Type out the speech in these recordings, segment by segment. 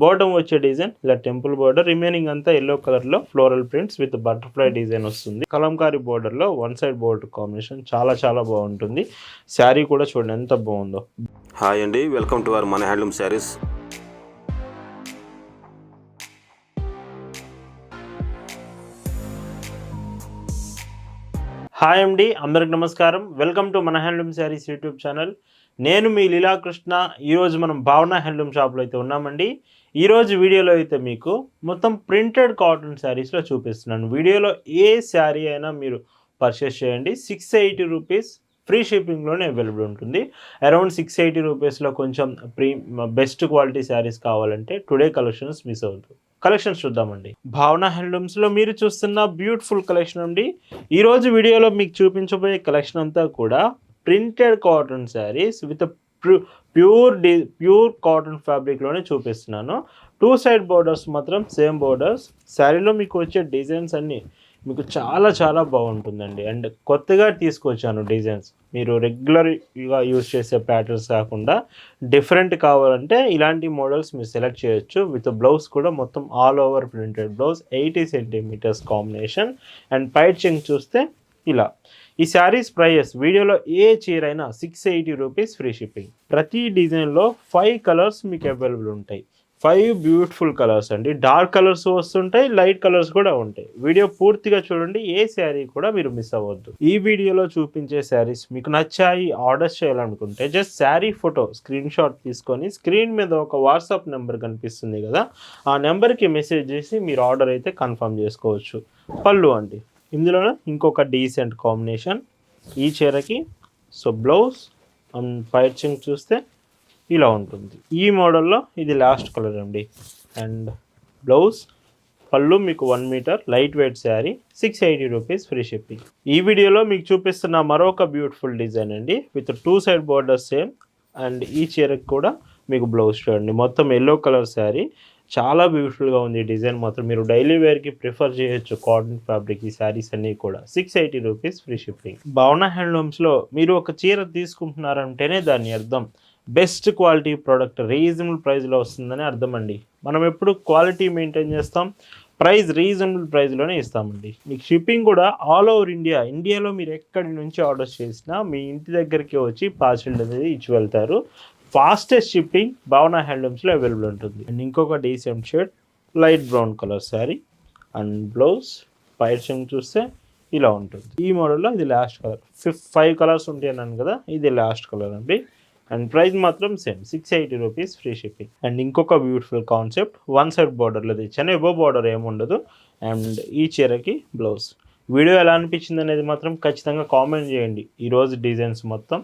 Bottom వచ్చే design ఇలా temple border, remaining అంతా ఎల్లో కలర్లో floral prints with butterfly design వస్తుంది. కలంకారీ బోర్డర్లో వన్ సైడ్ బోర్డర్ కాంబినేషన్ చాలా బాగుంటుంది. శారీ కూడా చూడండి ఎంత బాగుందో. హాయ్ అండి, వెల్కమ్ టు అవర్ మన హ్యాండ్లూమ్ శారీస్. హాయ్ అండి, అందరికి నమస్కారం. వెల్కమ్ టు మన హ్యాండ్లూమ్ శారీస్ యూట్యూబ్ ఛానల్. నేను మీ లీలాకృష్ణ. ఈరోజు మనం భావన హ్యాండ్లూమ్ షాప్లో అయితే ఉన్నామండి. ఈరోజు వీడియోలో అయితే మీకు మొత్తం ప్రింటెడ్ కాటన్ శారీస్లో చూపిస్తున్నాను. వీడియోలో ఏ శారీ అయినా మీరు పర్చేస్ చేయండి. 680 రూపీస్ ఫ్రీ షిప్పింగ్లోనే అవైలబుల్ ఉంటుంది. అరౌండ్ 680 రూపీస్లో కొంచెం బెస్ట్ క్వాలిటీ శారీస్ కావాలంటే టుడే కలెక్షన్స్ మిస్ అవుతుంది. కలెక్షన్స్ చూద్దామండి. భావన హ్యాండ్లూమ్స్లో మీరు చూస్తున్న బ్యూటిఫుల్ కలెక్షన్ అండి. ఈరోజు వీడియోలో మీకు చూపించబోయే కలెక్షన్ అంతా కూడా printed cotton saris with pure cotton ఫ్యాబ్రిక్లోనే చూపిస్తున్నాను. 2 సైడ్ బోర్డర్స్ మాత్రం సేమ్ బోర్డర్స్. శారీలో మీకు వచ్చే డిజైన్స్ అన్నీ మీకు చాలా బాగుంటుందండి. అండ్ కొత్తగా తీసుకొచ్చాను డిజైన్స్. మీరు రెగ్యులర్గా యూజ్ చేసే ప్యాటర్న్స్ కాకుండా డిఫరెంట్ కావాలంటే ఇలాంటి మోడల్స్ మీరు సెలెక్ట్ చేయొచ్చు. విత్ బ్లౌజ్ కూడా మొత్తం all over printed blouse, 80 centimetres combination. And పైట్ చెంగ్ చూస్తే ఇలా. ఈ శారీస్ ప్రైస్ వీడియోలో ఏ చీర అయినా 680 రూపీస్ ఫ్రీ షిప్పింగ్. ప్రతి డిజైన్లో 5 కలర్స్ మీకు అవైలబుల్ ఉంటాయి. 5 బ్యూటిఫుల్ కలర్స్ అండి. డార్క్ కలర్స్ వస్తుంటాయి, లైట్ కలర్స్ కూడా ఉంటాయి. వీడియో పూర్తిగా చూడండి, ఏ శారీ కూడా మీరు మిస్ అవ్వద్దు. ఈ వీడియోలో చూపించే శారీస్ మీకు నచ్చాయి, ఆర్డర్స్ చేయాలనుకుంటే just sari photo screen shot తీసుకొని స్క్రీన్ మీద ఒక వాట్సాప్ నెంబర్ కనిపిస్తుంది కదా, ఆ నెంబర్కి మెసేజ్ చేసి మీరు ఆర్డర్ అయితే కన్ఫర్మ్ చేసుకోవచ్చు. పళ్ళు అండి, ఇందులోనే ఇంకొక డీసెంట్ కాంబినేషన్ ఈ చీరకి. సో బ్లౌజ్ అండ్ పైచింగ్ చూస్తే ఇలా ఉంటుంది. ఈ మోడల్లో ఇది లాస్ట్ కలర్ అండి. అండ్ బ్లౌజ్, పళ్ళు మీకు 1 metre light weight sari, 680 rupees free shipping. ఈ వీడియోలో మీకు చూపిస్తున్న మరొక బ్యూటిఫుల్ డిజైన్ అండి with 2 side borders same. And ఈ చీరకి కూడా మీకు బ్లౌజ్ చూడండి, మొత్తం ఎల్లో కలర్ శారీ. చాలా బ్యూటిఫుల్గా ఉంది. ఈ డిజైన్ మాత్రం మీరు డైలీ వేర్కి ప్రిఫర్ చేయొచ్చు. కాటన్ ఫ్యాబ్రిక్ ఈ శారీస్ అన్నీ కూడా 680 రూపీస్ ఫ్రీ షిప్పింగ్. భావన హ్యాండ్లూమ్స్లో మీరు ఒక చీర తీసుకుంటున్నారంటేనే దాని అర్థం బెస్ట్ క్వాలిటీ ప్రోడక్ట్ రీజనబుల్ ప్రైస్లో వస్తుందని అర్థం అండి. మనం ఎప్పుడు క్వాలిటీ మెయింటైన్ చేస్తాం, ప్రైస్ రీజనబుల్ ప్రైస్లోనే ఇస్తామండి. మీకు షిప్పింగ్ కూడా ఆల్ ఓవర్ ఇండియాలో మీరు ఎక్కడి నుంచి ఆర్డర్ చేసినా మీ ఇంటి దగ్గరికి వచ్చి పార్సల్ అనేది ఇచ్చి వెళ్తారు. ఫాస్టెస్ట్ షిప్పింగ్ భావన హ్యాండ్లూమ్స్లో అవైలబుల్ ఉంటుంది. అండ్ ఇంకొక decent shade light brown colour sari. And blouse పైచింగ్ చూస్తే ఇలా ఉంటుంది. ఈ మోడల్లో ఇది లాస్ట్ కలర్. 5 కలర్స్ ఉంటాయి అన్నాను కదా, ఇది లాస్ట్ కలర్ అండి. అండ్ ప్రైస్ మాత్రం same 680 rupees free shipping. And ఇంకొక బ్యూటిఫుల్ కాన్సెప్ట్, 1 సైడ్ బార్డర్లో తెచ్చాను, ఎబో బార్డర్ ఏముండదు. అండ్ ఈ చీరకి బ్లౌజ్. వీడియో ఎలా అనిపించింది అనేది మాత్రం ఖచ్చితంగా కామెంట్ చేయండి. ఈరోజు డిజైన్స్ మొత్తం.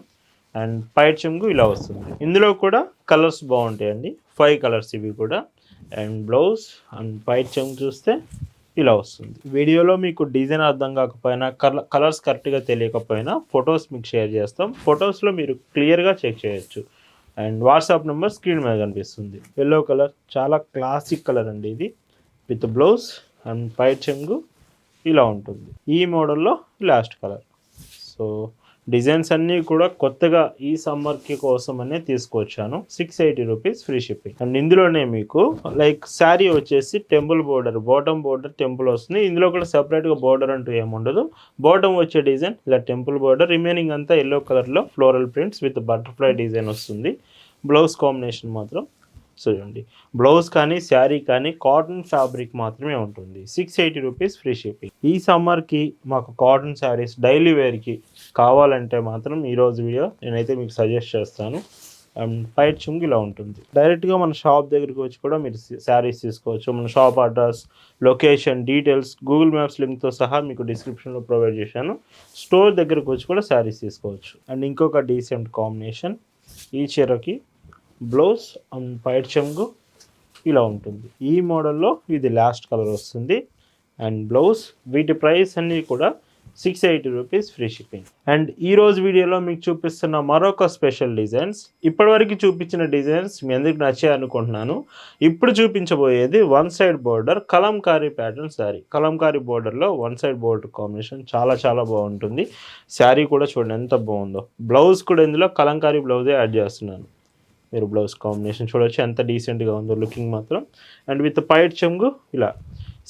అండ్ పైట్ చెంగు ఇలా వస్తుంది. ఇందులో కూడా కలర్స్ బాగుంటాయండి, 5 కలర్స్ ఇవి కూడా. అండ్ బ్లౌజ్ అండ్ పైట్ చెంగు చూస్తే ఇలా వస్తుంది. వీడియోలో మీకు డిజైన్ అర్థం కాకపోయినా, కలర్స్ కరెక్ట్గా తెలియకపోయినా ఫొటోస్ మీకు షేర్ చేస్తాం. ఫొటోస్లో మీరు క్లియర్గా చెక్ చేయొచ్చు. అండ్ వాట్సాప్ నెంబర్ స్క్రీన్ మీద కనిపిస్తుంది. ఎల్లో కలర్ చాలా క్లాసిక్ కలర్ అండి ఇది. విత్ బ్లౌజ్ అండ్ పైట్ చెంగు ఇలా ఉంటుంది. ఈ మోడల్లో లాస్ట్ కలర్. సో డిజైన్స్ అన్నీ కూడా కొత్తగా ఈ సమ్మర్కి కోసమనే తీసుకొచ్చాను. 680 రూపీస్ ఫ్రీ షిప్పింగ్. అండ్ ఇందులోనే మీకు లైక్ శారీ వచ్చేసి temple border, bottom border temple వస్తుంది. ఇందులో కూడా సెపరేట్గా బోర్డర్ అంటూ ఏముండదు. బాటమ్ వచ్చే డిజైన్ ఇలా టెంపుల్ బోర్డర్, రిమైనింగ్ అంతా ఎల్లో కలర్లో floral prints with butterfly design వస్తుంది. బ్లౌజ్ కాంబినేషన్ మాత్రం చూడండి, బ్లౌజ్ కానీ శారీ కానీ కాటన్ ఫ్యాబ్రిక్ మాత్రమే ఉంటుంది. 680 రూపీస్ ఫ్రీ షిప్పింగ్. ఈ సమ్మర్కి మాకు కాటన్ శారీస్ డైలీ వేర్కి కావాలంటే మాత్రం ఈరోజు వీడియో నేనైతే మీకు సజెస్ట్ చేస్తాను. అండ్ పైట్ చుంగ్ ఇలా ఉంటుంది. డైరెక్ట్గా మన షాప్ దగ్గరికి వచ్చి కూడా మీరు శారీస్ తీసుకోవచ్చు. మన shop address, location, details Google maps లింక్తో సహా మీకు డిస్క్రిప్షన్లో ప్రొవైడ్ చేశాను. స్టోర్ దగ్గరికి వచ్చి కూడా శారీస్ తీసుకోవచ్చు. అండ్ ఇంకొక డీసెంట్ కాంబినేషన్, ఈ చీరకి బ్లౌజ్ అండ్ పైట్ చెంగు ఇలా ఉంటుంది. ఈ మోడల్లో ఇది లాస్ట్ కలర్ వస్తుంది. And blouse. వీటి ప్రైస్ అన్నీ కూడా 680 రూపీస్ ఫ్రీ షిప్పింగ్. అండ్ ఈరోజు వీడియోలో మీకు చూపిస్తున్న మరొక స్పెషల్ డిజైన్స్. ఇప్పటివరకు చూపించిన డిజైన్స్ మీ అందరికి నచ్చాయి అనుకుంటున్నాను. ఇప్పుడు చూపించబోయేది 1 side border Kalamkari pattern sari. Kalamkari బోర్డర్లో 1 సైడ్ బోర్డర్ కాంబినేషన్ చాలా బాగుంటుంది. శారీ కూడా చూడండి ఎంత బాగుందో. బ్లౌజ్ కూడా ఇందులో కలంకారీ బ్లౌజే యాడ్ చేస్తున్నాను. మీరు బ్లౌజ్ కాంబినేషన్ చూడొచ్చు ఎంత డీసెంట్గా ఉందో లుకింగ్ మాత్రం. అండ్ విత్ పైట్ చెంగు ఇలా.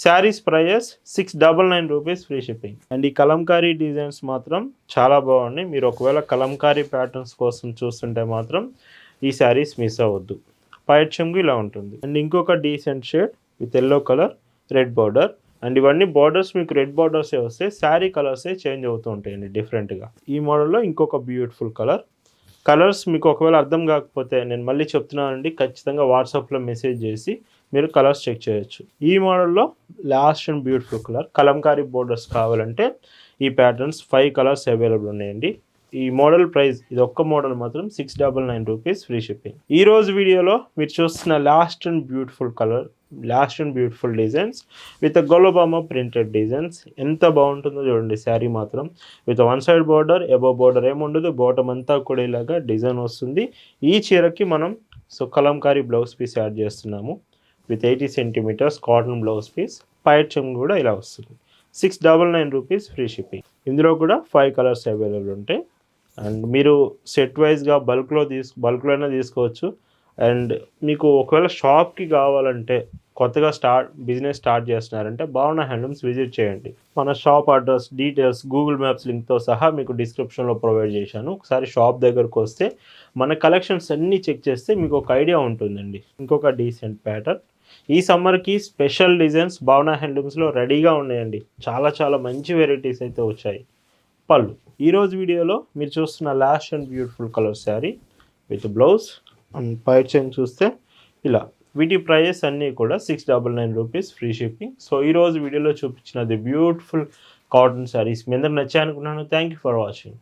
Saris prices 699 rupees free shipping. And ఈ కలంకారీ డిజైన్స్ మాత్రం చాలా బాగున్నాయి. మీరు ఒకవేళ కలంకారీ ప్యాటర్న్స్ కోసం చూస్తుంటే మాత్రం ఈ శారీస్ మిస్ అవ్వద్దు. పైట్ చెంగు ఇలా ఉంటుంది. అండ్ ఇంకొక decent shade with yellow colour, red border. And ఇవన్నీ బార్డర్స్ మీకు రెడ్ బార్డర్సే వస్తాయి, శారీ కలర్సే చేంజ్ అవుతూ ఉంటాయండి డిఫరెంట్గా. ఈ మోడల్లో ఇంకొక బ్యూటిఫుల్ కలర్స్ మీకు ఒకవేళ అర్థం కాకపోతే నేను మళ్ళీ చెప్తున్నానండి, ఖచ్చితంగా వాట్సాప్లో మెసేజ్ చేసి మీరు కలర్స్ చెక్ చేయొచ్చు. ఈ మోడల్లో last and beautiful colour Kalamkari borders కావాలంటే ఈ ప్యాటర్న్స్ 5 కలర్స్ అవైలబుల్ ఉన్నాయండి. ఈ మోడల్ ప్రైస్, ఇది ఒక్క మోడల్ మాత్రం 699 రూపీస్ ఫ్రీ షిప్పింగ్. ఈ రోజు వీడియోలో మీరు చూస్తున్న last and beautiful designs with Gollabhama printed designs. ఎంత బాగుంటుందో చూడండి శారీ మాత్రం. With one side border, above border ఏముండదు, బాటమ్ అంతా కూడా ఇలాగా డిజైన్ వస్తుంది. ఈ చీరకి మనం కలంకారీ బ్లౌజ్ పీస్ యాడ్ చేస్తున్నాము with 80 centimetres cotton blouse piece. పైట్ చెంగు కూడా ఇలా వస్తుంది. 699 రూపీస్ ఫ్రీ షిప్పింగ్. ఇందులో కూడా 5 కలర్స్ అవైలబుల్ ఉంటాయి. అండ్ మీరు సెట్ వైజ్గా బల్క్లో అయినా తీసుకోవచ్చు. అండ్ మీకు ఒకవేళ షాప్కి కావాలంటే కొత్తగా బిజినెస్ స్టార్ట్ చేస్తున్నారంటే భావన హ్యాండ్లూమ్స్ విజిట్ చేయండి. మన shop address, details, Google maps లింక్తో సహా మీకు డిస్క్రిప్షన్లో ప్రొవైడ్ చేశాను. ఒకసారి షాప్ దగ్గరకు వస్తే మన కలెక్షన్స్ అన్నీ చెక్ చేస్తే మీకు ఒక ఐడియా ఉంటుందండి. ఇంకొక డీసెంట్ ప్యాటర్న్ ఈ సమ్మర్కి స్పెషల్ డిజైన్స్ భావన హ్యాండ్లూమ్స్లో రెడీగా ఉన్నాయండి. చాలా మంచి వెరైటీస్ అయితే వచ్చాయి. పళ్ళు ఈరోజు వీడియోలో మీరు చూస్తున్న last and beautiful colour sari with blouse and పైట్ చెంగు చూస్తే ఇలా. వీటి ప్రైజెస్ అన్నీ కూడా 699 రూపీస్ ఫ్రీ షిప్పింగ్. సో ఈరోజు వీడియోలో చూపించినది బ్యూటిఫుల్ కాటన్ శారీస్ మీ అందరికి నచ్చాయి అనుకున్నాను. Thank you for watching.